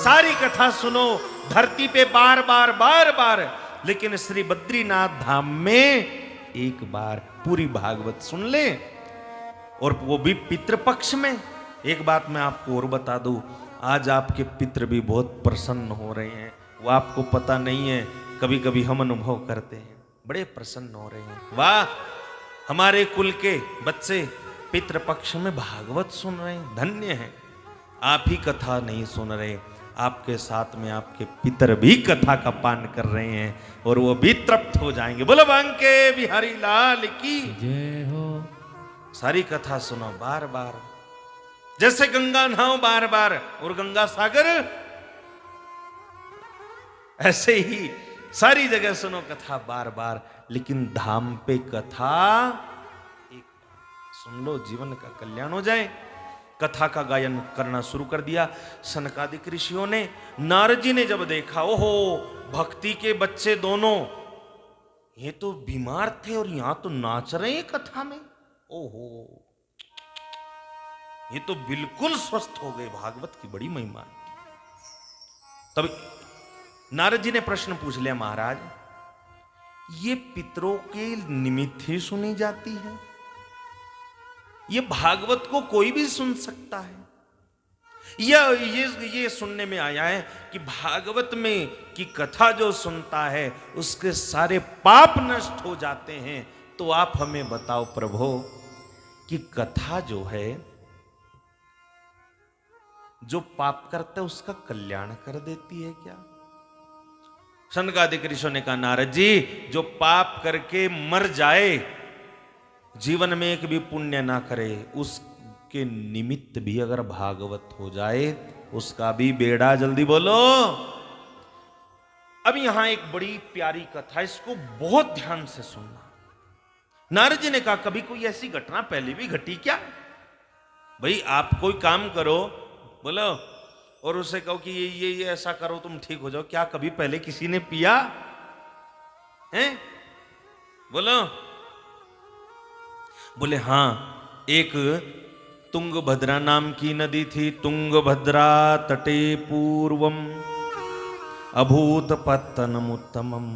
सारी कथा सुनो धरती पे बार बार बार बार, लेकिन श्री बद्रीनाथ धाम में एक बार पूरी भागवत सुन ले, और वो भी पितृपक्ष में। एक बात मैं आपको और बता दूं, आज आपके पितृ भी बहुत प्रसन्न हो रहे हैं, वो आपको पता नहीं है, कभी कभी हम अनुभव करते हैं, बड़े प्रसन्न हो रहे हैं। वाह, हमारे कुल के बच्चे पितृपक्ष में भागवत सुन रहे हैं, धन्य हैं। आप ही कथा नहीं सुन रहे, आपके साथ में आपके पितर भी कथा का पान कर रहे हैं, और वो भी तृप्त हो जाएंगे। बोलो बांके बिहारी लाल की जय हो। सारी कथा सुनो बार बार, जैसे गंगा नहाओ बार बार और गंगा सागर, ऐसे ही सारी जगह सुनो कथा बार बार, लेकिन धाम पे कथा एक सुन लो, जीवन का कल्याण हो जाए। कथा का गायन करना शुरू कर दिया सनकादिक ऋषियों ने। नारद जी ने जब देखा, ओहो भक्ति के बच्चे दोनों, ये तो बीमार थे और यहां तो नाच रहे हैं कथा में, ओहो ये तो बिल्कुल स्वस्थ हो गए, भागवत की बड़ी महिमा। तब नारद जी ने प्रश्न पूछ लिया, महाराज ये पितरों के निमित्त ही सुनी जाती है, ये भागवत को कोई भी सुन सकता है, या ये सुनने में आया है कि भागवत में की कथा जो सुनता है उसके सारे पाप नष्ट हो जाते हैं। तो आप हमें बताओ प्रभु कि कथा जो है, जो पाप करता है उसका कल्याण कर देती है क्या? सनकादिक ऋषियों ने कहा, नारद जी जो पाप करके मर जाए, जीवन में एक भी पुण्य ना करे, उसके निमित्त भी अगर भागवत हो जाए उसका भी बेड़ा, जल्दी बोलो। अब यहां एक बड़ी प्यारी कथा, इसको बहुत ध्यान से सुनना। नारद जी ने कहा, कभी कोई ऐसी घटना पहले भी घटी क्या? भाई आप कोई काम करो, बोलो, और उसे कहो कि ये ऐसा करो तुम ठीक हो जाओ, क्या कभी पहले किसी ने पिया है? बोलो। बोले हाँ, एक तुंगभद्रा नाम की नदी थी, तुंगभद्रा तटे पूर्वम अभूत पत्तनम उत्तमम।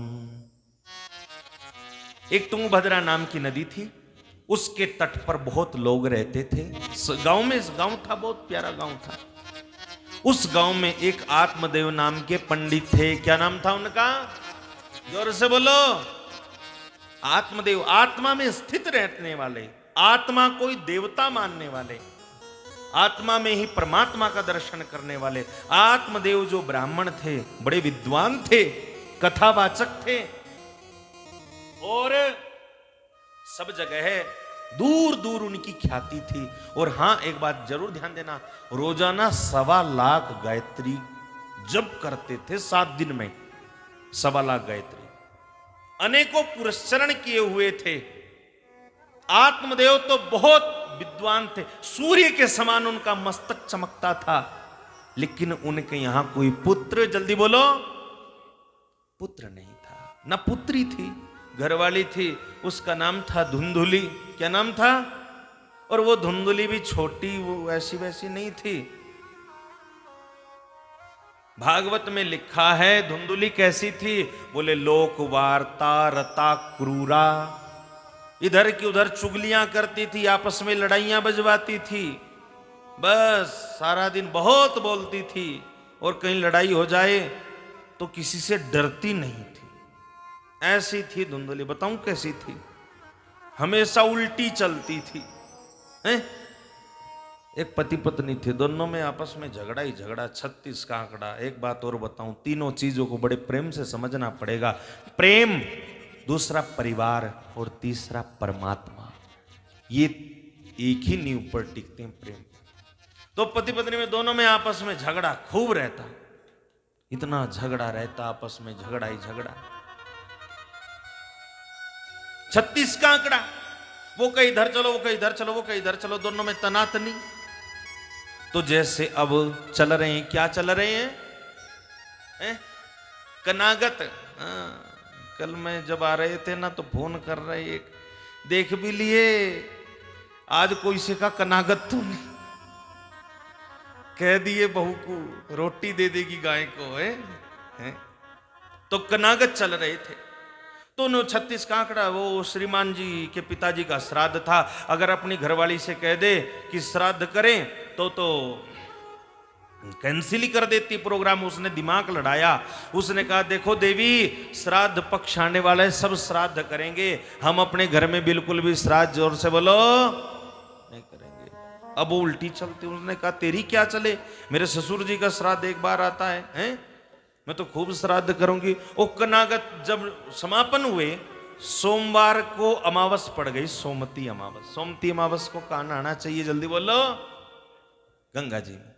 एक तुंगभद्रा नाम की नदी थी, उसके तट पर बहुत लोग रहते थे। गांव में, गांव था, बहुत प्यारा गांव था। उस गांव में एक आत्मदेव नाम के पंडित थे। क्या नाम था उनका? जोर से बोलो। आत्मदेव, आत्मा में स्थित रहने वाले, आत्मा कोई देवता मानने वाले, आत्मा में ही परमात्मा का दर्शन करने वाले आत्मदेव जो ब्राह्मण थे, बड़े विद्वान थे, कथावाचक थे, और सब जगह दूर दूर उनकी ख्याति थी। और हां, एक बात जरूर ध्यान देना, रोजाना 1.25 लाख गायत्री जप करते थे, 7 दिन में 1.25 लाख गायत्री। अनेकों पुरस्चरण किए हुए थे। आत्मदेव तो बहुत विद्वान थे, सूर्य के समान उनका मस्तक चमकता था, लेकिन उनके यहां कोई पुत्र, जल्दी बोलो, पुत्र नहीं था, ना पुत्री थी। घरवाली थी, उसका नाम था धुंधुली। क्या नाम था? और वो धुंधुली भी छोटी, वो ऐसी वैसी नहीं थी। भागवत में लिखा है धुंधुली कैसी थी? बोले लोक वार्ता रता क्रूरा, इधर की उधर चुगलियां करती थी, आपस में लड़ाइयां बजवाती थी, बस सारा दिन बहुत बोलती थी, और कहीं लड़ाई हो जाए तो किसी से डरती नहीं थी। ऐसी थी धुंधुली। बताऊं कैसी थी? हमेशा उल्टी चलती थी। एक पति पत्नी थे, दोनों में आपस में झगड़ा ही झगड़ा, 36 का आंकड़ा। एक बात और बताऊं, तीनों चीजों को बड़े प्रेम से समझना पड़ेगा। प्रेम, दूसरा परिवार, और तीसरा परमात्मा, ये एक ही नींव पर टिकते हैं, प्रेम। तो पति पत्नी में दोनों में आपस में झगड़ा खूब रहता, इतना झगड़ा रहता आपस में, झगड़ा ही झगड़ा। 36 का आंकड़ा, वो कहीं इधर चलो, वो कहीं इधर चलो, वो कहीं इधर चलो, दोनों में तनातनी। तो जैसे अब चल रहे हैं, क्या चल रहे हैं? कनागत। कल मैं जब आ रहे थे ना, तो फोन कर रहे, एक देख भी लिए, आज कोई से का कनागत तो नहीं, कह दिए बहू को रोटी दे देगी गाय को, है? तो कनागत चल रहे थे, तो उन्होंने 36 कांकड़ा, वो श्रीमान जी के पिताजी का श्राद्ध था। अगर अपनी घरवाली से कह दे कि श्राद्ध करें तो कैंसिल ही कर देती प्रोग्राम। उसने दिमाग लड़ाया, उसने कहा देखो देवी, श्राद्ध पक्ष आने वाला है, सब श्राद्ध करेंगे, हम अपने घर में बिल्कुल भी श्राद्ध, जोर से बोलो, नहीं करेंगे। अब वो उल्टी चलती, उसने कहा तेरी क्या चले, मेरे ससुर जी का श्राद्ध एक बार आता है? मैं तो खूब श्राद्ध करूंगी। ओ कनागत जब समापन हुए, सोमवार को अमावस पड़ गई, सोमती अमावस। सोमती अमावस को कहाँ नहाना चाहिए, जल्दी बोलो? गंगा जी में।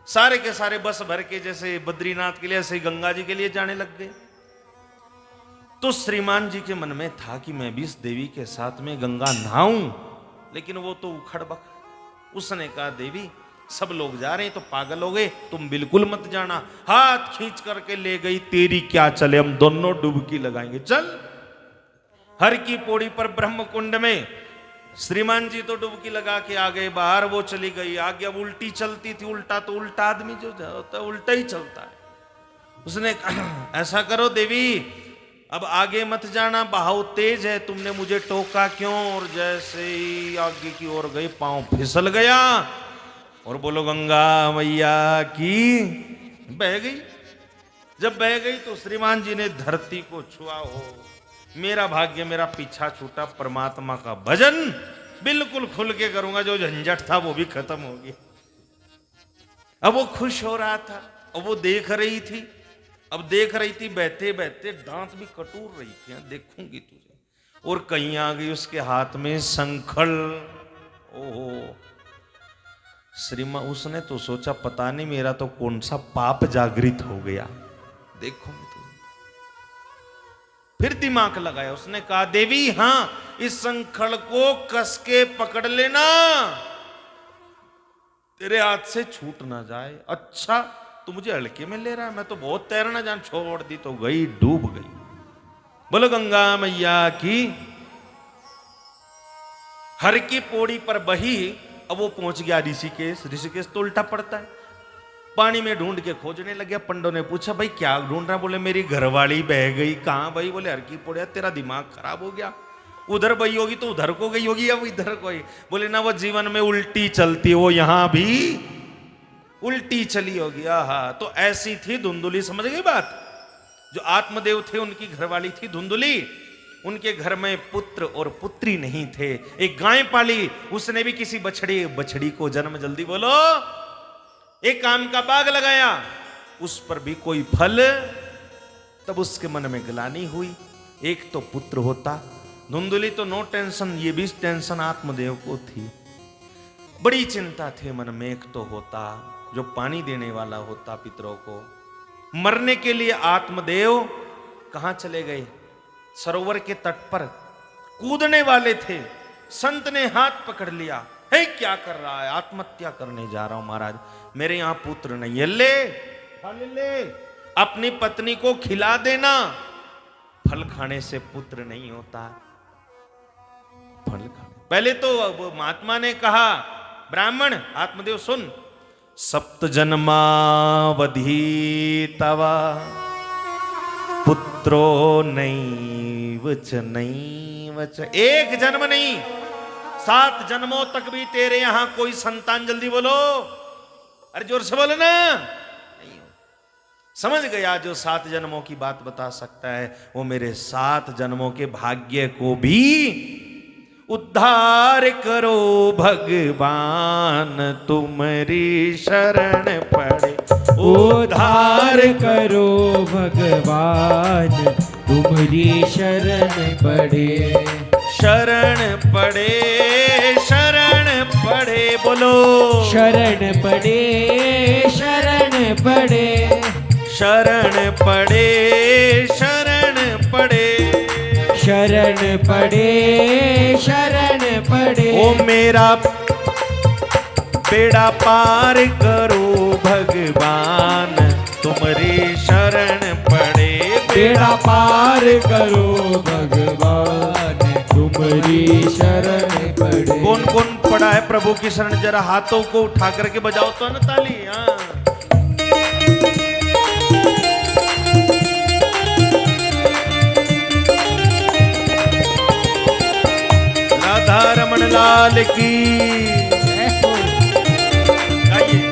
सारे के सारे बस भर के, जैसे बद्रीनाथ के लिए ऐसे ही गंगा जी के लिए जाने लग गए। तो श्रीमान जी के मन में था कि मैं भी इस देवी के साथ में गंगा नहाऊं, लेकिन वो तो उखड़ बख। उसने कहा देवी, सब लोग जा रहे हैं तो पागल हो गए, तुम बिल्कुल मत जाना। हाथ खींच करके ले गई, तेरी क्या चले, हम दोनों डुबकी लगाएंगे, चल। हर की पौड़ी पर ब्रह्म कुंड में श्रीमान जी तो डुबकी लगा के आ गए बाहर, वो चली गई आगे। अब उल्टी चलती थी, उल्टा तो उल्टा आदमी जो होता है उल्टा ही चलता है। उसने कहा ऐसा करो देवी, अब आगे मत जाना, बहाव तेज है, तुमने मुझे टोका क्यों? और जैसे ही आगे की ओर गई, पांव फिसल गया और बोलो गंगा मैया की, बह गई। जब बह गई तो श्रीमान जी ने धरती को छुआ। हो मेरा भाग्य, मेरा पीछा छूटा, परमात्मा का भजन बिल्कुल खुल के करूंगा, जो झंझट था वो भी खत्म हो गया। अब वो खुश हो रहा था, अब वो देख रही थी, अब देख रही थी बहते बहते दांत भी कटूर रही थी, देखूंगी तुझे। और कहीं आ गई उसके हाथ में संखल। ओहो श्रीमान, उसने तो सोचा पता नहीं मेरा तो कौन सा पाप जागृत हो गया, देखूंगी तुझे। फिर दिमाग लगाया, उसने कहा देवी हां, इस संखल को कस के पकड़ लेना, तेरे हाथ से छूट ना जाए। अच्छा तू मुझे हल्के में ले रहा है, मैं तो बहुत तैरना जान, छोड़ दी तो गई, डूब गई। बोलो गंगा मैया की। हर की पौड़ी पर बही। अब वो पहुंच गया ऋषिकेश। ऋषिकेश तो उल्टा पड़ता है, पानी में ढूंढ के खोजने लग गया। पंडों ने पूछा भाई क्या ढूंढ रहा? बोले मेरी घरवाली बह गई। कहां भाई? बोले हर की पौड़ी। तेरा दिमाग खराब हो गया, उधर बही होगी तो उधर को गई होगी, अब इधर को। बोले ना, वो जीवन में उल्टी चलती है, वो यहां भी उल्टी चली होगी। आहा, तो ऐसी थी धुंधुली, समझ गई बात? जो आत्मदेव थे उनकी घरवाली थी धुंधुली। उनके घर में पुत्र और पुत्री नहीं थे। एक गाय पाली, उसने भी किसी बछड़ी को जन्म, जल्दी बोलो। एक आम का बाग लगाया, उस पर भी कोई फल। तब उसके मन में ग्लानि हुई, एक तो पुत्र होता। धुंधुली तो नो टेंशन, ये भी टेंशन आत्मदेव को थी। बड़ी चिंता थे मन में, एक तो होता जो पानी देने वाला होता पितरों को। मरने के लिए आत्मदेव कहां चले गए? सरोवर के तट पर कूदने वाले थे। संत ने हाथ पकड़ लिया, हे क्या कर रहा है? आत्महत्या करने जा रहा हूं महाराज, मेरे यहां पुत्र नहीं है। ले फल ले, अपनी पत्नी को खिला देना। फल खाने से पुत्र नहीं होता, फल खाने। पहले तो महात्मा ने कहा, ब्राह्मण आत्मदेव सुन, सप्त जन्मावधि तवा पुत्रो नैवच नैवच। एक जन्म नहीं, 7 जन्मों तक भी तेरे यहां कोई संतान, जल्दी बोलो, अरे जोर से बोलो ना, नहीं हो। समझ गया, जो 7 जन्मों की बात बता सकता है वो मेरे 7 जन्मों के भाग्य को भी उद्धार करो भगवान, तुम्हारी शरण पड़े। उद्धार करो भगवान, तुम्हारी शरण पड़े। शरण पड़े, शरण पड़े, बोलो शरण पड़े, शरण पड़े, शरण पड़े, शरण पड़े, शरण पड़े, शरण पड़े। ओ मेरा बेड़ा पार करो भगवान, तुम्हारी शरण पड़े। बेड़ा पार करो भगवान, तुम्हारी शरण पड़े। कौन कौन पड़ा है प्रभु की शरण, जरा हाथों को उठा करके बजाओ तो ना ताली। हाँ, राधा रमन लाल की गाइए।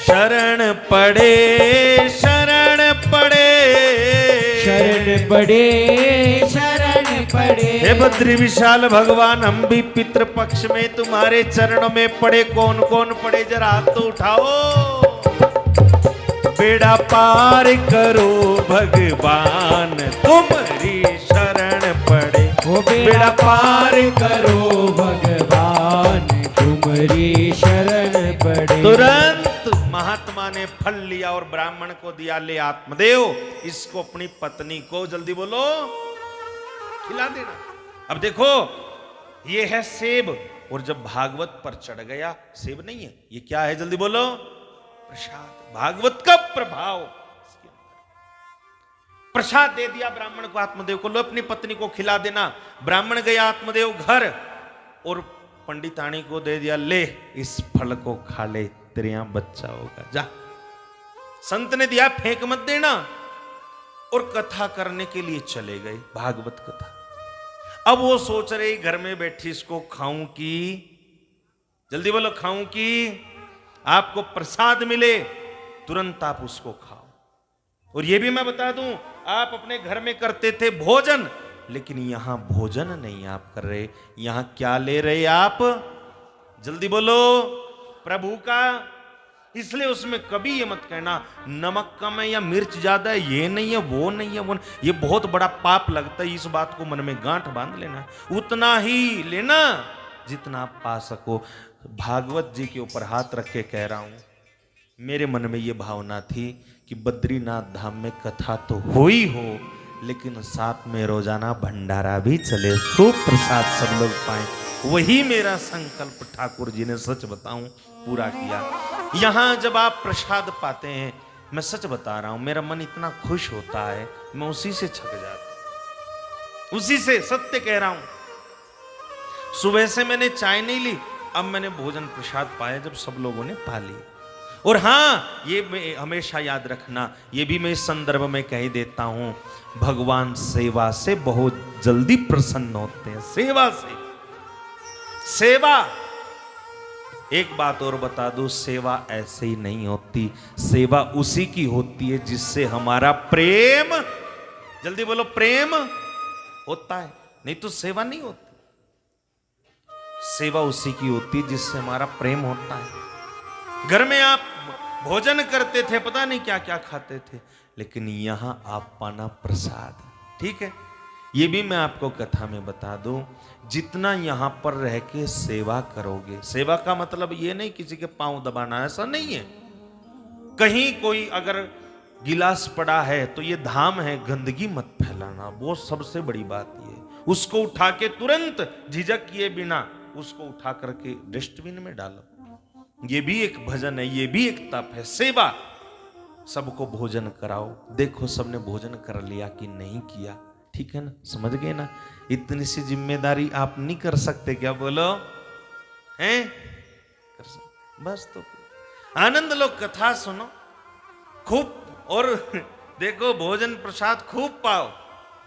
शरण पड़े शरण पड़े शरण पड़े शरण पड़े। हे बद्री विशाल भगवान, हम भी पितृपक्ष में तुम्हारे चरणों में पड़े। कौन कौन पड़े, जरा हाथ तो उठाओ। बेड़ा पार करो भगवान, तुम्हारी शरण पड़े। वो बेड़ा पार करो भगवान, तुम्हारी शरण पड़े। तुरंत महात्मा ने फल लिया और ब्राह्मण को दिया, ले आत्मदेव, इसको अपनी पत्नी को जल्दी बोलो खिला देना। अब देखो ये है सेब, और जब भागवत पर चढ़ गया, सेब नहीं है ये, क्या है जल्दी बोलो, प्रसाद। भागवत का प्रभाव इसके अंदर। प्रसाद दे दिया ब्राह्मण को, आत्मदेव को, लो अपनी पत्नी को खिला देना। ब्राह्मण गया आत्मदेव घर, और पंडितानी को दे दिया, ले इस फल को खा ले, तेरे यहां बच्चा होगा, जा। संत ने दिया, फेंक मत देना। और कथा करने के लिए चले गए, भागवत कथा। अब वो सोच रहे घर में बैठी इसको खाऊं की, जल्दी बोलो खाऊं की, आपको प्रसाद मिले तुरंत आप उसको खाओ। और ये भी मैं बता दूं, आप अपने घर में करते थे भोजन, लेकिन यहां भोजन नहीं आप कर रहे, यहां क्या ले रहे आप, जल्दी बोलो, प्रभु का। इसलिए उसमें कभी ये मत कहना नमक कम है या मिर्च ज्यादा है, ये नहीं है वो नहीं है वो नहीं। ये बहुत बड़ा पाप लगता है, इस बात को मन में गांठ बांध लेना, उतना ही लेना जितना आप पा सको। भागवत जी के ऊपर हाथ रख के कह रहा हूं, मेरे मन में ये भावना थी कि बद्रीनाथ धाम में कथा तो हो ही हो, लेकिन साथ में रोजाना भंडारा भी चले, खूब प्रसाद सब लोग पाए। वही मेरा संकल्प ठाकुर जी ने सच बताऊं पूरा किया। यहां जब आप प्रसाद पाते हैं, मैं सच बता रहा हूं, मेरा मन इतना खुश होता है, मैं उसी से छक जाता, उसी से, सत्य कह रहा हूं। सुबह से मैंने चाय नहीं ली, अब मैंने भोजन प्रसाद पाया जब सब लोगों ने पा लिया। और हाँ, ये हमेशा याद रखना, ये भी मैं इस संदर्भ में कह देता हूं, भगवान सेवा से बहुत जल्दी प्रसन्न होते हैं, सेवा से। सेवा, एक बात और बता दूं, सेवा ऐसे ही नहीं होती, सेवा उसी की होती है जिससे हमारा प्रेम, जल्दी बोलो, प्रेम होता है, नहीं तो सेवा नहीं होती। सेवा उसी की होती है जिससे हमारा प्रेम होता है। घर में आप भोजन करते थे, पता नहीं क्या क्या खाते थे, लेकिन यहां आप पाना प्रसाद, ठीक है। ये भी मैं आपको कथा में बता दूं, जितना यहां पर रह के सेवा करोगे, सेवा का मतलब ये नहीं किसी के पांव दबाना, ऐसा नहीं है। कहीं कोई अगर गिलास पड़ा है तो ये धाम है, गंदगी मत फैलाना, वो सबसे बड़ी बात ये। उसको उठा के तुरंत झिझक किए बिना उसको उठा करके डस्टबिन में डालो। ये भी एक भजन है, ये भी एक तप है, सेवा। सबको भोजन कराओ, देखो सबने भोजन कर लिया कि नहीं किया, ठीक है ना, समझ गए ना। इतनी सी जिम्मेदारी आप नहीं कर सकते क्या, बोलो हैं, कर सकते, बस तो आनंद लो, कथा सुनो खूब, और देखो भोजन प्रसाद खूब पाओ,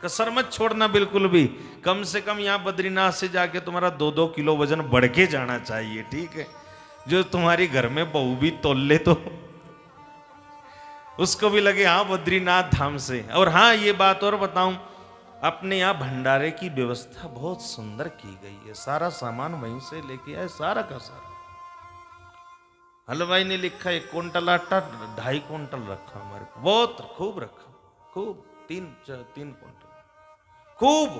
कसर मत छोड़ना बिल्कुल भी। कम से कम यहाँ बद्रीनाथ से जाके तुम्हारा 2-2 किलो वजन बढ़ के जाना चाहिए, ठीक है। जो तुम्हारी घर में बहू भी तोल ले तो उसको भी लगे हाँ बद्रीनाथ धाम से। और हाँ, ये बात और बताऊं, अपने यहाँ भंडारे की व्यवस्था बहुत सुंदर की गई है, सारा सामान वहीं से लेके आए, सारा का सारा। हलवाई ने लिखा 1 क्विंटल आटा 2.5 क्विंटल रखा हमारे को, बहुत खूब रखा, खूब 3 क्विंटल खूब।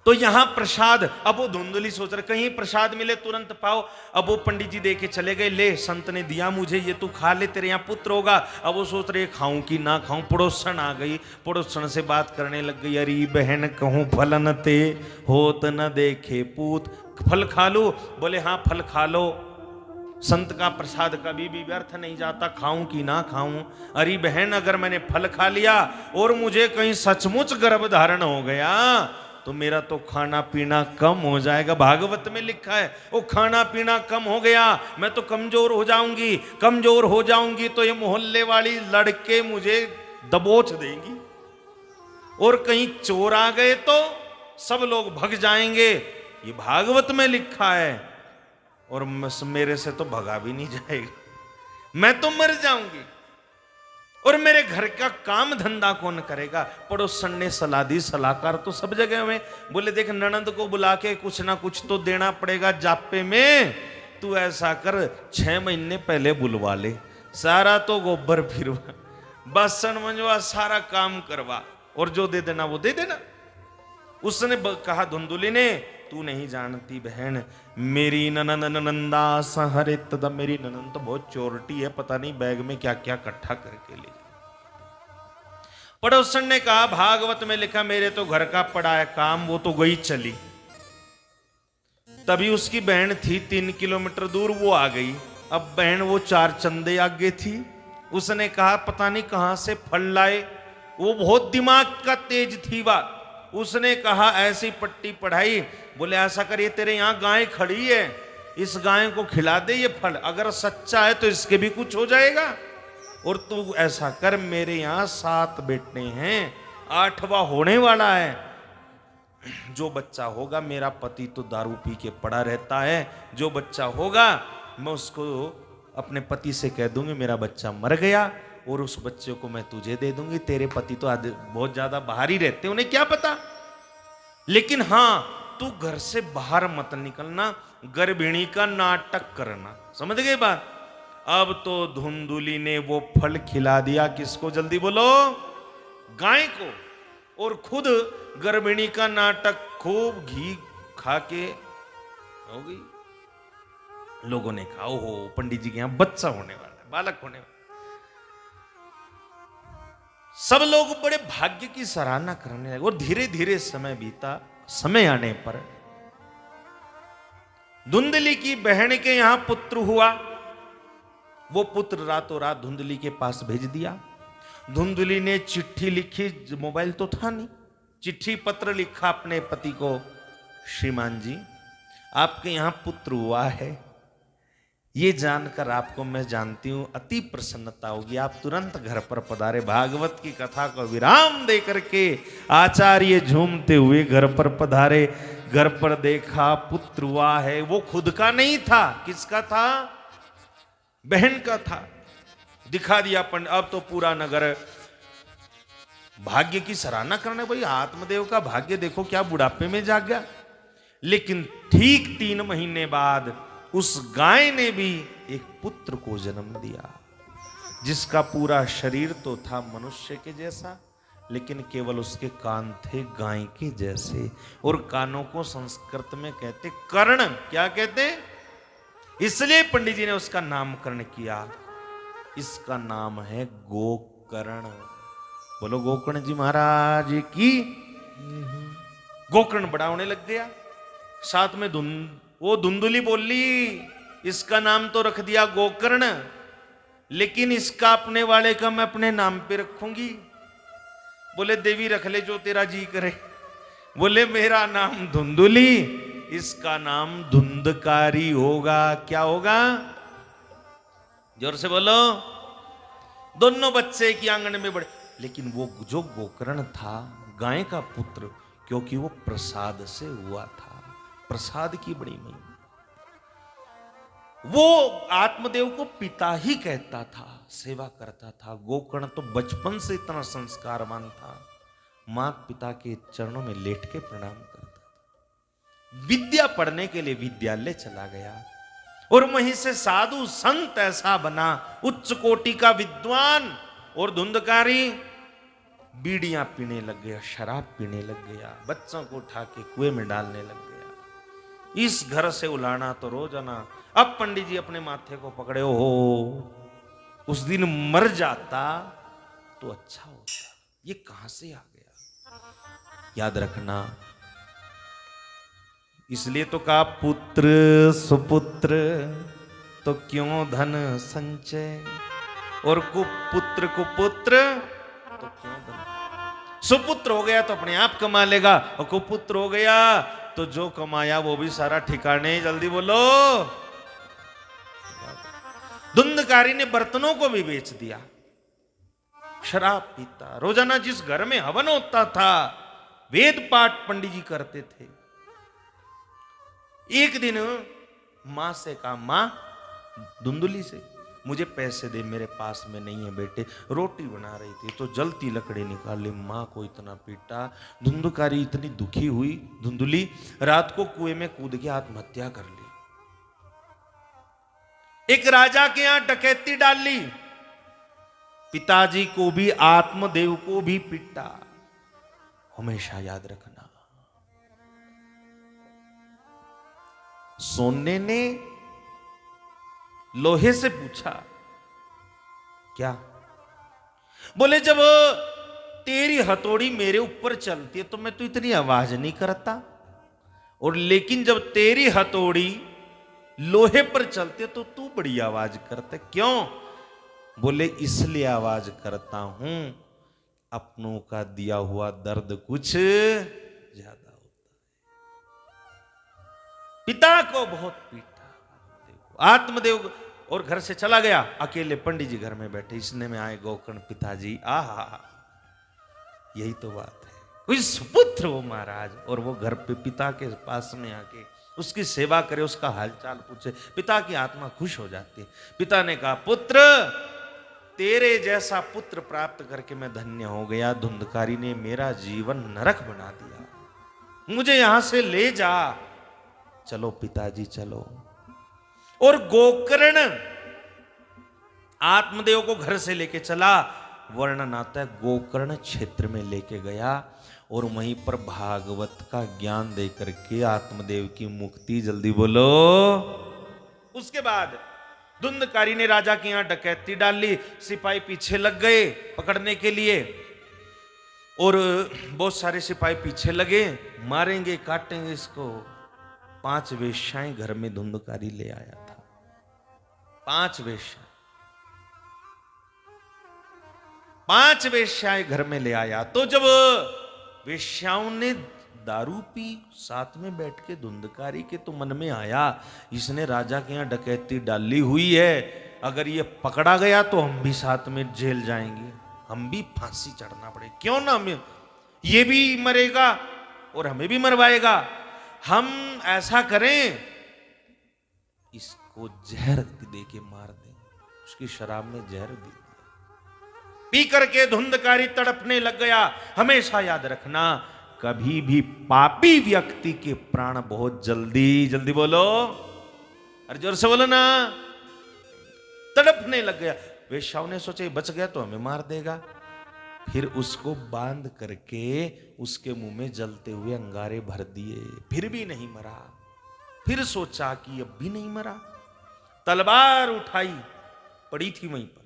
तो यहां प्रसाद, अब वो धुंधली सोच रहे कहीं प्रसाद मिले तुरंत पाओ। अब वो पंडित जी दे के चले गए, ले संत ने दिया मुझे, ये तू खा ले, तेरे यहाँ पुत्र होगा। अब वो सोच रहे खाऊं कि ना खाऊं। पड़ोसन आ गई, पड़ोसन से बात करने लग गई, अरे बहन कहूं फलन ते होत न देखे पूत, फल खा लो। बोले हाँ फल खा लो, संत का प्रसाद कभी भी व्यर्थ नहीं जाता, खाऊं कि ना खाऊं। अरे बहन अगर मैंने फल खा लिया और मुझे कहीं सचमुच गर्भ धारण हो गया तो मेरा तो खाना पीना कम हो जाएगा। भागवत में लिखा है वो खाना पीना कम हो गया, मैं तो कमजोर हो जाऊंगी, कमजोर हो जाऊंगी तो ये मोहल्ले वाली लड़के मुझे दबोच देंगी, और कहीं चोर आ गए तो सब लोग भग जाएंगे। ये भागवत में लिखा है, और मेरे से तो भगा भी नहीं जाएगा, मैं तो मर जाऊंगी, और मेरे घर का काम धंधा कौन करेगा। पड़ोसन ने सलाह दी, सलाहकार तो सब जगह में। बोले देख ननंद को बुला के कुछ ना कुछ तो देना पड़ेगा जापे में, तू ऐसा कर 6 महीने पहले बुलवा ले, सारा तो गोबर फिरवा, बसन मंजवा, सारा काम करवा, और जो दे देना वो दे देना। उसने कहा धुंधुली ने, तू नहीं जानती बहन, मेरी ननंद ननंदा सहरित, मेरी ननंद तो बहुत चोरटी है, पता नहीं बैग में क्या क्या इकट्ठा करके ले। पड़ोसन ने कहा भागवत में लिखा मेरे तो घर का पड़ा है काम, वो तो गई चली। तभी उसकी बहन थी 3 किलोमीटर दूर, वो आ गई। अब बहन वो 4 चंदे आगे थी। उसने कहा पता नहीं कहां से फल लाए, वो बहुत दिमाग का तेज थी वह। उसने कहा ऐसी पट्टी पढ़ाई, बोले ऐसा करिए तेरे यहां गाय खड़ी है, इस गाय को खिला दे ये फल, अगर सच्चा है तो इसके भी कुछ हो जाएगा। और तू ऐसा कर, मेरे यहां 7 बेटे हैं, 8वां होने वाला है, जो बच्चा होगा, मेरा पति तो दारू पी के पड़ा रहता है, जो बच्चा होगा मैं उसको अपने पति से कह दूंगी मेरा बच्चा मर गया, और उस बच्चे को मैं तुझे दे दूंगी। तेरे पति तो बहुत ज्यादा बाहर ही रहते, उन्हें क्या पता। लेकिन हां तू घर से बाहर मत निकलना, गर्भिणी का नाटक करना। समझ गए बात। अब तो धुंधुली ने वो फल खिला दिया, किसको, जल्दी बोलो, गाय को, और खुद गर्भिणी का नाटक खूब घी खा के हो गई। लोगों ने कहा ओहो पंडित जी के यहां बच्चा होने वाला है, बालक होने वाला। सब लोग बड़े भाग्य की सराहना करने लगे, और धीरे धीरे समय बीता। समय आने पर धुंधली की बहन के यहां पुत्र हुआ। वो पुत्र रातों रात धुंधली के पास भेज दिया। धुंधली ने चिट्ठी लिखी, मोबाइल तो था नहीं, चिट्ठी पत्र लिखा अपने पति को, श्रीमान जी आपके यहां पुत्र हुआ है, ये जानकर आपको मैं जानती हूं अति प्रसन्नता होगी, आप तुरंत घर पर पधारे। भागवत की कथा को विराम दे करके आचार्य झूमते हुए घर पर पधारे। घर पर देखा पुत्र हुआ है, वो खुद का नहीं था, किसका था, बहन का था। दिखा दिया पंडित। अब तो पूरा नगर भाग्य की सराहना करने, भाई आत्मदेव का भाग्य देखो क्या बुढ़ापे में जाग गया। लेकिन ठीक 3 महीने बाद उस गाय ने भी एक पुत्र को जन्म दिया, जिसका पूरा शरीर तो था मनुष्य के जैसा, लेकिन केवल उसके कान थे गाय के जैसे, और कानों को संस्कृत में कहते कर्ण। क्या कहते, इसलिए पंडित जी ने उसका नामकरण किया। इसका नाम है गोकर्ण। बोलो गोकर्ण जी महाराज की। गोकर्ण बड़ा होने लग गया। साथ में वो धुंधुली बोली, इसका नाम तो रख दिया गोकर्ण, लेकिन इसका अपने वाले का मैं अपने नाम पे रखूंगी। बोले देवी रख ले जो तेरा जी करे। बोले मेरा नाम धुंधुली, इसका नाम धुंधकारी होगा। क्या होगा, जोर से बोलो। दोनों बच्चे की आंगन में बड़े, लेकिन वो जो गोकर्ण था गाय का पुत्र, क्योंकि वो प्रसाद से हुआ था, प्रसाद की बड़ी महिमा। वो आत्मदेव को पिता ही कहता था, सेवा करता था। गोकर्ण तो बचपन से इतना संस्कारवान था, माता पिता के चरणों में लेट के प्रणाम करता था। विद्या पढ़ने के लिए विद्यालय चला गया, और वहीं से साधु संत ऐसा बना, उच्च कोटि का विद्वान। और धुंधकारी बीड़ियां पीने लग गया, शराब पीने लग गया, बच्चों को उठा के कुएं में डालने लग गया। इस घर से उलाना तो रोजाना। अब पंडित जी अपने माथे को पकड़े, हो उस दिन मर जाता तो अच्छा होता, ये कहां से आ गया। याद रखना, इसलिए तो कहा पुत्र सुपुत्र तो क्यों धन संचय, और कुपुत्र कुपुत्र तो क्यों धन। सुपुत्र हो गया तो अपने आप कमा लेगा, और कुपुत्र हो गया तो जो कमाया वो भी सारा ठिकाने। जल्दी बोलो। धुंधकारी ने बर्तनों को भी बेच दिया, शराब पीता। रोजाना जिस घर में हवन होता था, वेद पाठ पंडित जी करते थे। एक दिन मां से कहा, मां धुंधुली से, मुझे पैसे दे, मेरे पास में नहीं है बेटे। रोटी बना रही थी तो जलती लकड़ी निकाली, मां को इतना पीटा। धुंधकारी इतनी दुखी हुई, धुंधुली रात को कुएं में कूद के आत्महत्या कर ली। एक राजा के यहां डकैती डाल ली, पिताजी को भी आत्मदेव को भी पीटा। हमेशा याद रखना, सोने ने लोहे से पूछा, क्या? बोले जब तेरी हथौड़ी मेरे ऊपर चलती है तो मैं तो इतनी आवाज नहीं करता, और लेकिन जब तेरी हथौड़ी लोहे पर चलती है तो तू बड़ी आवाज करता। क्यों? बोले इसलिए आवाज करता हूं, अपनों का दिया हुआ दर्द कुछ ज्यादा होता है। पिता को बहुत पीटा आत्मदेव, और घर से चला गया। अकेले पंडित जी घर में बैठे, इसने में आए गोकर्ण पिताजी। आहा, यही तो बात है, कोई सुपुत्र हो महाराज, और वो घर पे पिता के पास में आके उसकी सेवा करे, उसका हालचाल पूछे, पिता की आत्मा खुश हो जाती है। पिता ने कहा, पुत्र तेरे जैसा पुत्र प्राप्त करके मैं धन्य हो गया। धुंधकारी ने मेरा जीवन नरक बना दिया, मुझे यहां से ले जा। चलो पिताजी चलो। और गोकर्ण आत्मदेव को घर से लेके चला। वर्णन आता है, गोकर्ण क्षेत्र में लेके गया और वहीं पर भागवत का ज्ञान दे करके आत्मदेव की मुक्ति। जल्दी बोलो। उसके बाद धुंधकारी ने राजा के यहां डकैती डाल ली, सिपाही पीछे लग गए पकड़ने के लिए, और बहुत सारे सिपाही पीछे लगे, मारेंगे काटेंगे इसको। 5 वेश्याएं घर में धुंधकारी ले आया था, 5 वेश्याएं घर में ले आया। तो जब वेश्याओं ने दारू पी साथ में बैठ के, धुंधकारी के तो मन में आया, इसने राजा के यहां डकैती डाली हुई है, अगर ये पकड़ा गया तो हम भी साथ में जेल जाएंगे, हम भी फांसी चढ़ना पड़े। क्यों ना, हमें ये भी मरेगा और हमें भी मरवाएगा। हम ऐसा करें, इसको जहर दे के मार दें। उसकी शराब में जहर दे दिया, पी करके धुंधकारी तड़पने लग गया। हमेशा याद रखना, कभी भी पापी व्यक्ति के प्राण बहुत जल्दी, जल्दी बोलो, अरे जोर से बोलो ना, तड़पने लग गया। वेश्याओं ने सोचा बच गया तो हमें मार देगा, फिर उसको बांध करके उसके मुंह में जलते हुए अंगारे भर दिए, फिर भी नहीं मरा। फिर सोचा कि अब भी नहीं मरा, तलवार उठाई, पड़ी थी वहीं पर,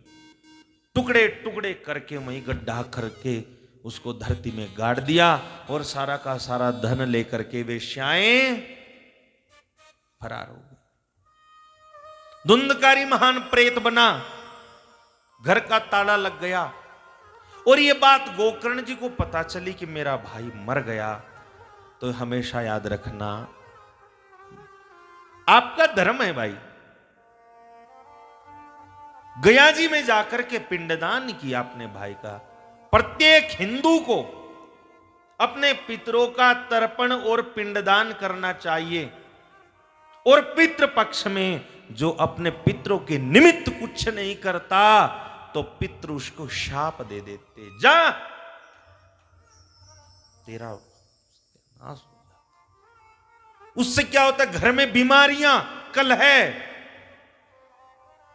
टुकड़े टुकड़े करके वहीं गड्ढा करके उसको धरती में गाड़ दिया, और सारा का सारा धन लेकर के वेश्याएं फरार हो गई। धुंधकारी महान प्रेत बना, घर का ताला लग गया। और ये बात गोकर्ण जी को पता चली कि मेरा भाई मर गया। तो हमेशा याद रखना, आपका धर्म है भाई, गया जी में जाकर के पिंडदान किया अपने भाई का। प्रत्येक हिंदू को अपने पितरों का तर्पण और पिंडदान करना चाहिए। और पितृ पक्ष में जो अपने पितरों के निमित्त कुछ नहीं करता तो पितृ उसको शाप दे देते, जा तेरा नाश हो जा। उससे क्या होता है, घर में बीमारियां, कलह,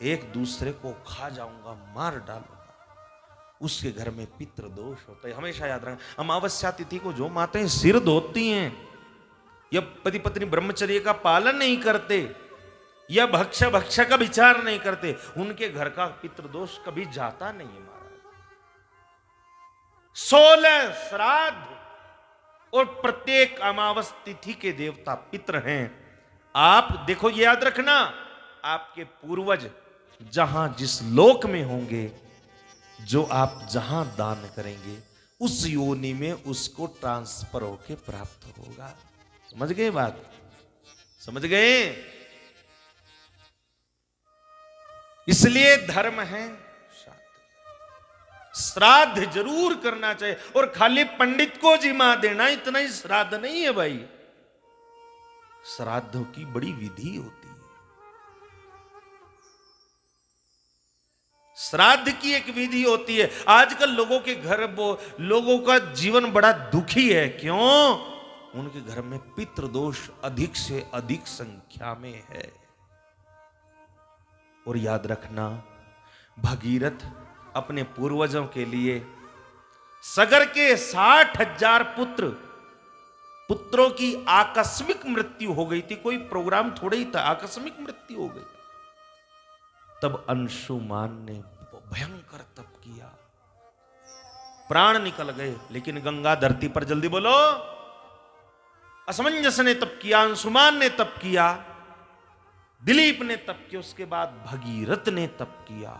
एक दूसरे को खा जाऊंगा, मार डालूंगा। उसके घर में पितृ दोष होता है। हमेशा याद रखना, अमावस्या तिथि को जो माताएं सिर धोती हैं या पति पत्नी ब्रह्मचर्य का पालन नहीं करते या भक्ष्य का विचार नहीं करते, उनके घर का पितृदोष कभी जाता नहीं है महाराज। 16 श्राद्ध और प्रत्येक अमावस तिथि के देवता पितृ हैं। आप देखो, ये याद रखना, आपके पूर्वज जहां जिस लोक में होंगे, जो आप जहां दान करेंगे उस योनि में उसको ट्रांसफर होके प्राप्त होगा। समझ गए बात? समझ गए? इसलिए धर्म है श्राद्ध जरूर करना चाहिए। और खाली पंडित को जिमा देना इतना ही श्राद्ध नहीं है भाई, श्राद्धों की बड़ी विधि होती है। श्राद्ध की एक विधि होती है। आजकल लोगों के घर लोगों का जीवन बड़ा दुखी है। क्यों? उनके घर में पितृदोष अधिक से अधिक संख्या में है। और याद रखना, भगीरथ अपने पूर्वजों के लिए सगर के 60,000 पुत्रों की आकस्मिक मृत्यु हो गई थी। कोई प्रोग्राम थोड़ा ही था, आकस्मिक मृत्यु हो गई। तब अंशुमान ने भयंकर तप किया, प्राण निकल गए, लेकिन गंगा धरती पर, जल्दी बोलो, असमंजस ने तप किया, अंशुमान ने तप किया, दिलीप ने तप किया, उसके बाद भगीरथ ने तप किया।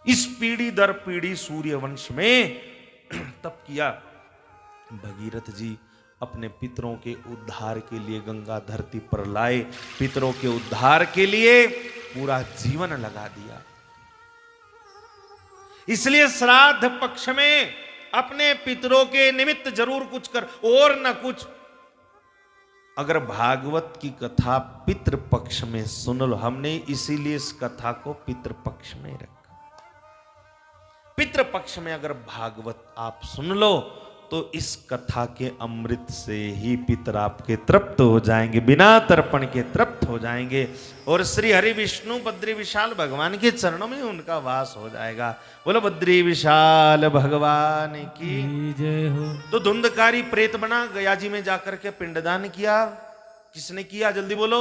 इस पीढ़ी दर पीढ़ी सूर्य वंश में तप किया। भगीरथ जी अपने पितरों के उद्धार के लिए गंगा धरती पर लाए, पितरों के उद्धार के लिए पूरा जीवन लगा दिया। इसलिए श्राद्ध पक्ष में अपने पितरों के निमित्त जरूर कुछ कर, और न कुछ। अगर भागवत की कथा पितृपक्ष में सुन लो, हमने इसीलिए इस कथा को पितृपक्ष में रखा। पितृपक्ष में अगर भागवत आप सुन लो तो इस कथा के अमृत से ही पितर आपके तृप्त हो जाएंगे, बिना तर्पण के तृप्त हो जाएंगे, और श्री हरि विष्णु बद्री विशाल भगवान के चरणों में उनका वास हो जाएगा। बोलो बद्री विशाल भगवान की जय हो। तो धुंधकारी प्रेत बना, गया जी में जाकर के पिंडदान किया। किसने किया? जल्दी बोलो।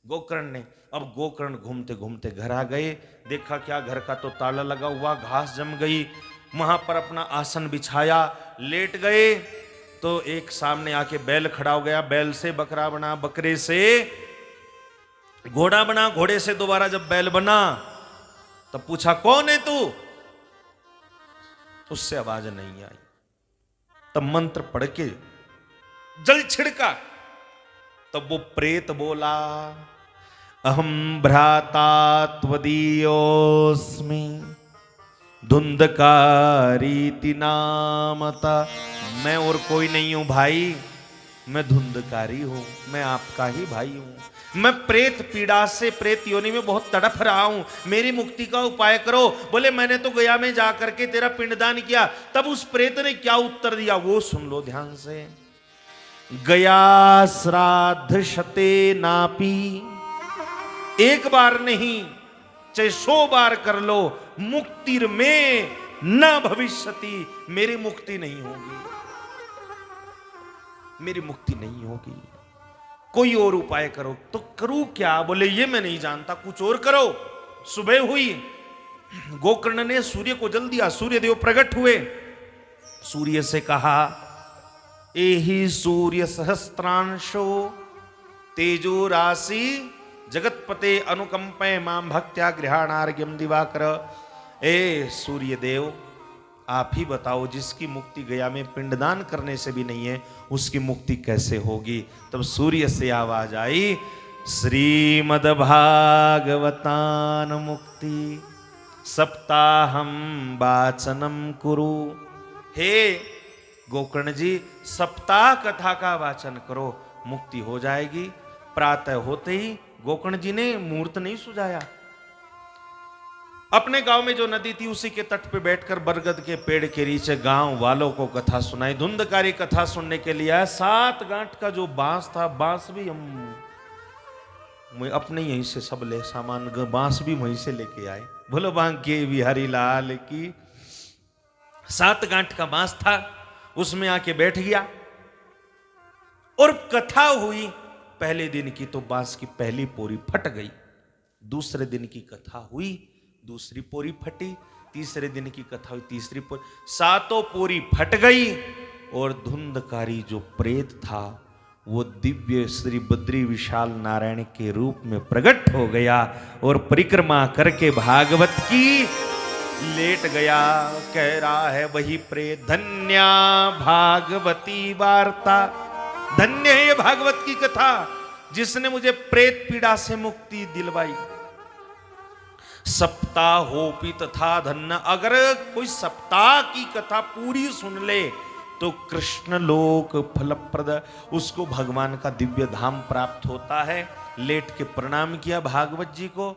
गोकर्ण ने। अब गोकर्ण घूमते घूमते घर आ गए, देखा क्या घर का तो ताला लगा हुआ, घास जम गई, वहां पर अपना आसन बिछाया, लेट गए। तो एक सामने आके बैल खड़ा हो गया, बैल से बकरा बना, बकरे से घोड़ा बना, घोड़े से दोबारा जब बैल बना तब पूछा कौन है तू? उससे आवाज नहीं आई। तब मंत्र पढ़ के जल छिड़का, तब वो प्रेत बोला, अहम भ्राता त्वदीयोस्मि धुंधकारीति नामता। मैं और कोई नहीं हूं भाई, मैं धुंधकारी हूं, मैं आपका ही भाई हूं। मैं प्रेत पीड़ा से, प्रेत योनि में बहुत तड़फ रहा हूं, मेरी मुक्ति का उपाय करो। बोले मैंने तो गया में जाकर के तेरा पिंडदान किया। तब उस प्रेत ने क्या उत्तर दिया वो सुन लो ध्यान से। गया श्राद्ध शते नापी, एक बार नहीं चाहे 100 बार कर लो, मुक्तिर में न भविष्यति, मेरी मुक्ति नहीं होगी, मेरी मुक्ति नहीं होगी। कोई और उपाय करो। तो करूं क्या? बोले ये मैं नहीं जानता, कुछ और करो। सुबह हुई, गोकर्ण ने सूर्य को जल दिया, सूर्य देव प्रकट हुए। सूर्य से कहा, एहि सूर्य सहस्त्रांशो तेजो राशि जगतपते अनुकंपे माम भक्त्या गृहाणार्घ्यम दिवाकर। ए सूर्य देव, आप ही बताओ, जिसकी मुक्ति गया में पिंडदान करने से भी नहीं है, उसकी मुक्ति कैसे होगी? तब सूर्य से आवाज आई, श्रीमद् भागवतान मुक्ति सप्ताहम वाचनम कुरु। हे गोकर्ण जी, सप्ताह कथा का वाचन करो, मुक्ति हो जाएगी। प्रातः होते ही गोकर्ण जी ने मूर्त नहीं सुझाया, अपने गांव में जो नदी थी उसी के तट पे बैठकर बरगद के पेड़ के नीचे गांव वालों को कथा सुनाई। धुंधकारी कथा सुनने के लिए आया। 7 गांठ का जो बांस था, बांस भी हम मैं अपने यहीं से सब ले सामान बांस भी वहीं से लेके आए। बोलो बांके बिहारी लाल की। 7 गांठ का बांस था, उसमें आके बैठ गया और कथा हुई। पहले दिन की तो बांस की पहली पोरी फट गई, दूसरे दिन की कथा हुई, दूसरी पोरी फटी, तीसरे दिन की कथा हुई, तीसरी पोरी, 7 पोरी फट गई और धुंधकारी जो प्रेत था वो दिव्य श्री बद्री विशाल नारायण के रूप में प्रकट हो गया और परिक्रमा करके भागवत की लेट गया। कह रहा है वही प्रेत, धन्या भागवती वार्ता, धन्य है ये भागवत की कथा जिसने मुझे प्रेत पीड़ा से मुक्ति दिलवाई। सप्ताह होपी तथा धन्य, अगर कोई सप्ताह की कथा पूरी सुन ले तो कृष्ण लोक फलप्रद, उसको भगवान का दिव्य धाम प्राप्त होता है। लेट के प्रणाम किया भागवत जी को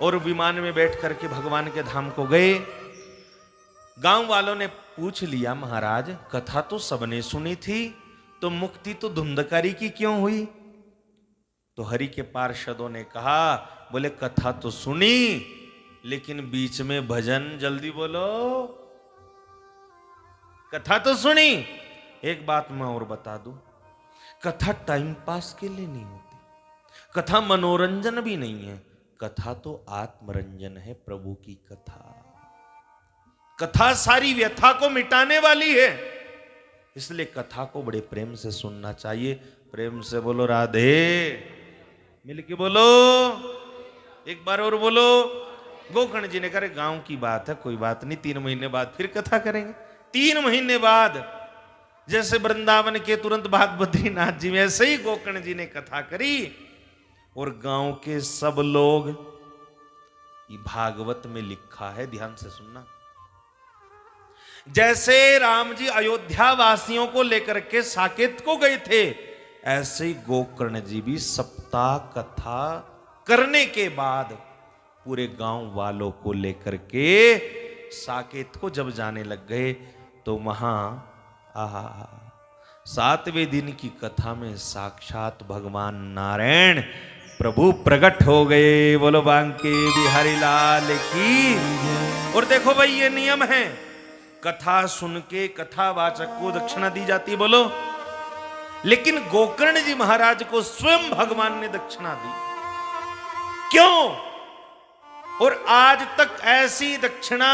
और विमान में बैठ करके भगवान के धाम को गए। गांव वालों ने पूछ लिया, महाराज कथा तो सबने सुनी थी, तो मुक्ति तो धुंधकारी की क्यों हुई? तो हरि के पार्षदों ने कहा, बोले कथा तो सुनी लेकिन बीच में भजन, जल्दी बोलो, कथा तो सुनी। एक बात मैं और बता दूं, कथा टाइम पास के लिए नहीं होती, कथा मनोरंजन भी नहीं है, कथा तो आत्मरंजन है। प्रभु की कथा, कथा सारी व्यथा को मिटाने वाली है, इसलिए कथा को बड़े प्रेम से सुनना चाहिए। प्रेम से बोलो राधे, मिलके बोलो, एक बार और बोलो। गोकर्ण जी ने कहा गांव की बात है, कोई बात नहीं, 3 महीने बाद फिर कथा करेंगे। 3 महीने बाद, जैसे वृंदावन के तुरंत बाद बद्रीनाथ जी में, ऐसे ही गोकर्ण जी ने कथा करी और गांव के सब लोग, ये भागवत में लिखा है, ध्यान से सुनना, जैसे राम जी अयोध्या वासियों को लेकर के साकेत को गए थे, ऐसे ही गोकर्ण जी भी सप्ताह कथा करने के बाद पूरे गांव वालों को लेकर के साकेत को जब जाने लग गए तो वहां 7वें दिन की कथा में साक्षात भगवान नारायण प्रभु प्रकट हो गए। बोलो बांके बिहारी लाल की। और देखो भाई ये नियम है, कथा सुन के कथावाचक को दक्षिणा दी जाती, बोलो। लेकिन गोकर्ण जी महाराज को स्वयं भगवान ने दक्षिणा दी, क्यों? और आज तक ऐसी दक्षिणा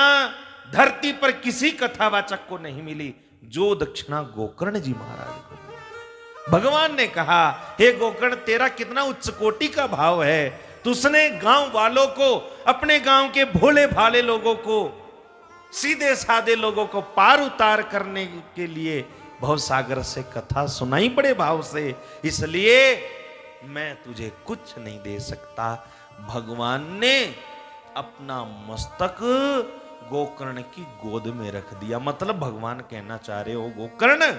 धरती पर किसी कथावाचक को नहीं मिली जो दक्षिणा गोकर्ण जी महाराज को। भगवान ने कहा, हे गोकर्ण तेरा कितना उच्च कोटि का भाव है, तुसने गांव वालों को, अपने गांव के भोले भाले लोगों को, सीधे साधे लोगों को पार उतार करने के लिए भवसागर से कथा सुनाई बड़े भाव से, इसलिए मैं तुझे कुछ नहीं दे सकता। भगवान ने अपना मस्तक गोकर्ण की गोद में रख दिया। मतलब भगवान कहना चाह रहे हो, गोकर्ण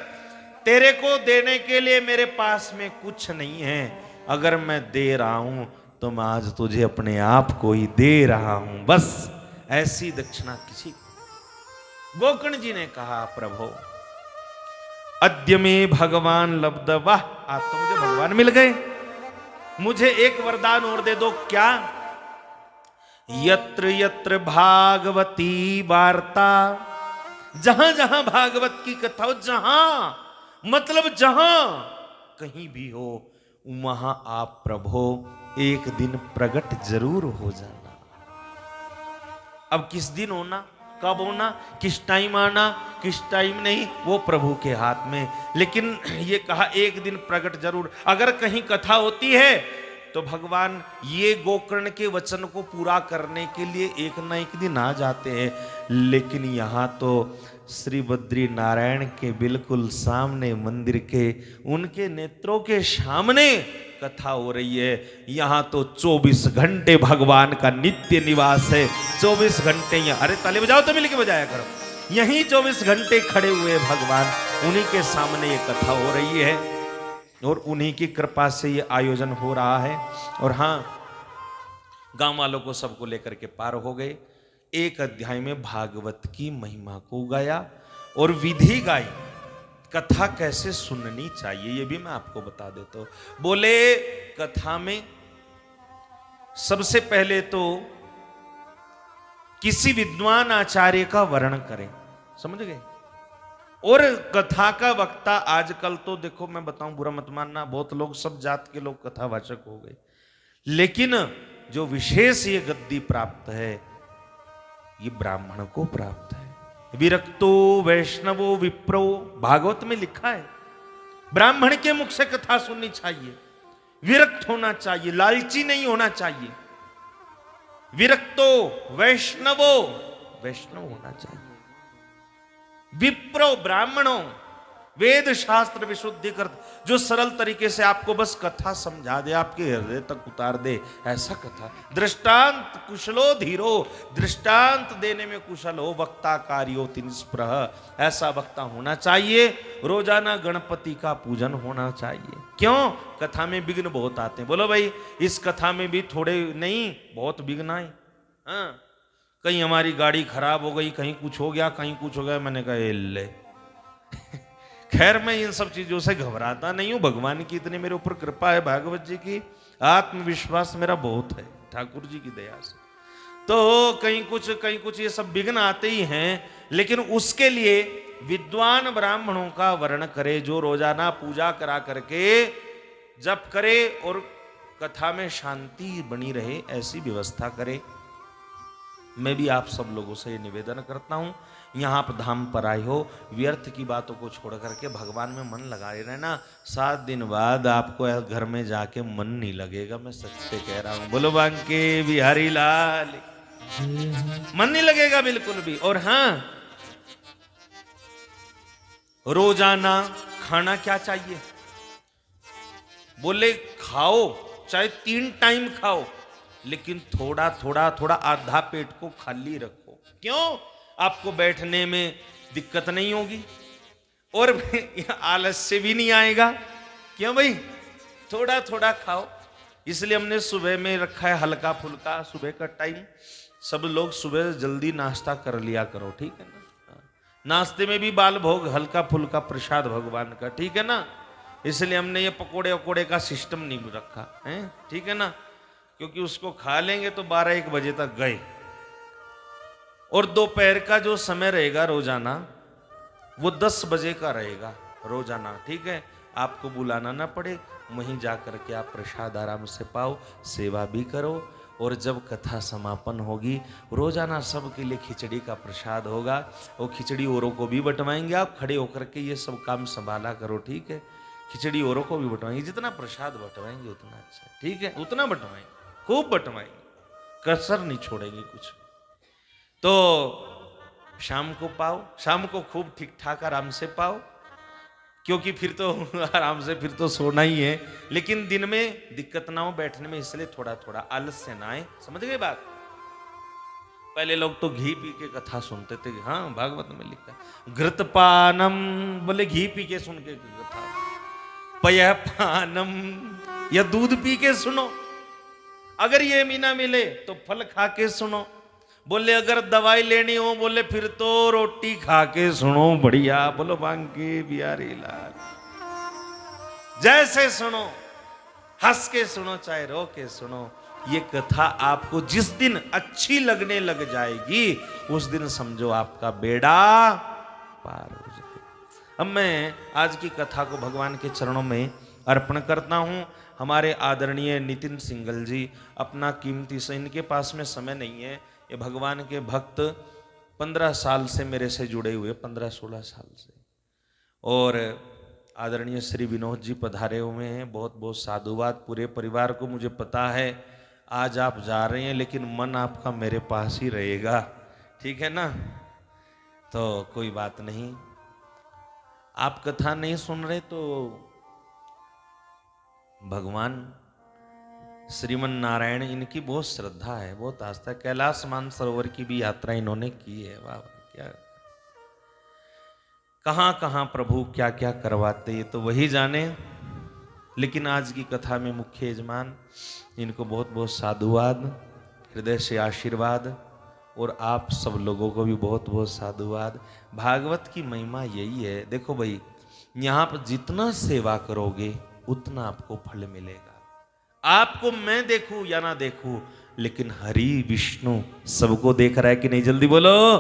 तेरे को देने के लिए मेरे पास में कुछ नहीं है, अगर मैं दे रहा हूं तो मैं आज तुझे अपने आप को ही दे रहा हूं, बस ऐसी दक्षिणा किसी को। गोकर्ण जी ने कहा, प्रभु अद्य में भगवान लब्ध, वाह आज तो मुझे भगवान मिल गए, मुझे एक वरदान और दे दो। क्या? यत्र यत्र भागवती वार्ता, जहां जहां भागवत की कथा हो, जहां मतलब जहां कहीं भी हो, वहां आप प्रभु एक दिन प्रकट जरूर हो जाना। अब किस दिन होना, कब होना, किस टाइम आना, किस टाइम नहीं, वो प्रभु के हाथ में। लेकिन ये कहा एक दिन प्रकट जरूर। अगर कहीं कथा होती है तो भगवान ये गोकर्ण के वचन को पूरा करने के लिए एक ना एक दिन आ जाते हैं। लेकिन यहाँ तो श्री बद्री नारायण के बिल्कुल सामने मंदिर के, उनके नेत्रों के सामने कथा हो रही है। यहाँ तो 24 घंटे भगवान का नित्य निवास है। 24 घंटे यहाँ, अरे ताली बजाओ तो मिलके बजाया करो, यहीं 24 घंटे खड़े हुए भगवान, उन्हीं के सामने ये कथा हो रही है और उन्हीं की कृपा से ये आयोजन हो रहा है। और हाँ, गांव वालों को सबको लेकर के पार हो गए। एक अध्याय में भागवत की महिमा को गाया और विधि गाई, कथा कैसे सुननी चाहिए ये भी मैं आपको बता देता हूं। बोले कथा में सबसे पहले तो किसी विद्वान आचार्य का वर्णन करें, समझ गए। और कथा का वक्ता आजकल तो देखो, मैं बताऊं, बुरा मत मानना, बहुत लोग, सब जात के लोग कथावाचक हो गए, लेकिन जो विशेष ये गद्दी प्राप्त है ये ब्राह्मण को प्राप्त है। विरक्तो वैष्णवो विप्रो, भागवत में लिखा है ब्राह्मण के मुख से कथा सुननी चाहिए, विरक्त होना चाहिए, लालची नहीं होना चाहिए। विरक्तो वैष्णवो, वैष्णव होना चाहिए। विप्रो, ब्राह्मणों, वेद शास्त्र विशुद्धि कर, जो सरल तरीके से आपको बस कथा समझा दे, आपके हृदय तक उतार दे, ऐसा कथा। दृष्टांत कुशलो धीरो, दृष्टांत देने में कुशल हो, वक्ता कार्योति निष्प्रह, ऐसा वक्ता होना चाहिए। रोजाना गणपति का पूजन होना चाहिए। क्यों? कथा में विघ्न बहुत आते हैं। बोलो भाई, इस कथा में भी थोड़े नहीं, बहुत विघ्न आए। हाँ, कहीं हमारी गाड़ी खराब हो गई, कहीं कुछ हो गया, कहीं कुछ हो गया। मैंने कहा ले खैर, मैं इन सब चीजों से घबराता नहीं हूं। भगवान की इतनी मेरे ऊपर कृपा है, भागवत जी की, आत्मविश्वास मेरा बहुत है ठाकुर जी की दया से। तो कहीं कुछ ये सब विघ्न आते ही हैं, लेकिन उसके लिए विद्वान ब्राह्मणों का वर्ण करे, जो रोजाना पूजा करा करके जप करे और कथा में शांति बनी रहे, ऐसी व्यवस्था करे। मैं भी आप सब लोगों से ये निवेदन करता हूं, यहाँ आप धाम पर आए हो, व्यर्थ की बातों को छोड़ करके भगवान में मन लगाए रहना। 7 दिन बाद आपको घर में जाके मन नहीं लगेगा, मैं सच से कह रहा हूं। बोलो बांके बिहारी लाल, मन नहीं लगेगा बिल्कुल भी। और हाँ, रोजाना खाना क्या चाहिए? बोले खाओ, चाहे 3 टाइम खाओ, लेकिन थोड़ा थोड़ा थोड़ा आधा पेट को खाली रखो। क्यों? आपको बैठने में दिक्कत नहीं होगी और आलस्य भी नहीं आएगा। क्यों भाई? थोड़ा थोड़ा खाओ। इसलिए हमने सुबह में रखा है हल्का फुल्का, सुबह का टाइम। सब लोग सुबह जल्दी नाश्ता कर लिया करो, ठीक है ना। नाश्ते में भी बाल भोग, हल्का फुल्का प्रसाद भगवान का, ठीक है ना। इसलिए हमने ये पकोड़े वकोड़े का सिस्टम नहीं रखा है, ठीक है ना, क्योंकि उसको खा लेंगे तो 12-1 बजे तक गए। और दोपहर का जो समय रहेगा रोजाना, वो 10 बजे का रहेगा रोजाना, ठीक है। आपको बुलाना ना पड़े, वहीं जा करके आप प्रसाद आराम से पाओ, सेवा भी करो। और जब कथा समापन होगी, रोजाना सबके लिए खिचड़ी का प्रसाद होगा। वो खिचड़ी औरों को भी बंटवाएंगे। आप खड़े होकर के ये सब काम संभाला करो, ठीक है। खिचड़ी औरों को भी बंटवाएंगे, जितना प्रसाद बंटवाएंगे उतना अच्छा, ठीक है। उतना बंटवाएंगे, खूब बंटवाएंगे, कसर नहीं छोड़ेंगे कुछ। तो शाम को पाओ, शाम को खूब ठीक ठाक आराम से पाओ, क्योंकि फिर तो आराम से फिर तो सोना ही है। लेकिन दिन में दिक्कत ना हो बैठने में, इसलिए थोड़ा थोड़ा आलस्य ना आए। समझ गए बात? पहले लोग तो घी पी के कथा सुनते थे। हाँ, भागवत में लिखा है घृतपानम, बोले घी पी के सुन के कथा। पयपानम, या दूध पी के सुनो। अगर ये भी ना मिले तो फल खा के सुनो। बोले अगर दवाई लेनी हो, बोले फिर तो रोटी खा के सुनो, बढ़िया। बोलो बांके बिहारी लाल, जैसे सुनो, हंस के सुनो, चाहे रो के सुनो। ये कथा आपको जिस दिन अच्छी लगने लग जाएगी, उस दिन समझो आपका बेड़ा पार हो जाएगा। अब मैं आज की कथा को भगवान के चरणों में अर्पण करता हूं। हमारे आदरणीय नितिन सिंगल जी अपना कीमती से, इनके पास में समय नहीं है, ये भगवान के भक्त 15 साल से मेरे से जुड़े हुए, 15-16 साल से। और आदरणीय श्री विनोद जी पधारे हुए हैं, बहुत बहुत साधुवाद पूरे परिवार को। मुझे पता है आज आप जा रहे हैं, लेकिन मन आपका मेरे पास ही रहेगा, ठीक है ना। तो कोई बात नहीं, आप कथा नहीं सुन रहे तो भगवान श्रीमन नारायण, इनकी बहुत श्रद्धा है, बहुत आस्था है। कैलाश मानसरोवर की भी यात्रा इन्होंने की है। वाह, क्या कहां कहां प्रभु क्या क्या करवाते, ये तो वही जाने। लेकिन आज की कथा में मुख्य यजमान, इनको बहुत बहुत साधुवाद, हृदय से आशीर्वाद। और आप सब लोगों को भी बहुत बहुत साधुवाद। भागवत की महिमा यही है। देखो भाई, यहाँ पर जितना सेवा करोगे उतना आपको फल मिलेगा। आपको मैं देखूं या ना देखूं, लेकिन हरि विष्णु सबको देख रहा है कि नहीं? जल्दी बोलो।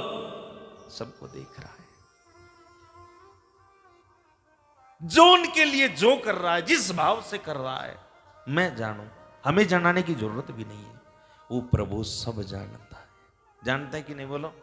सबको देख रहा है। जो उनके लिए जो कर रहा है, जिस भाव से कर रहा है, मैं जानूं, हमें जनाने की जरूरत भी नहीं है। वो प्रभु सब जानता है। जानता है कि नहीं? बोलो।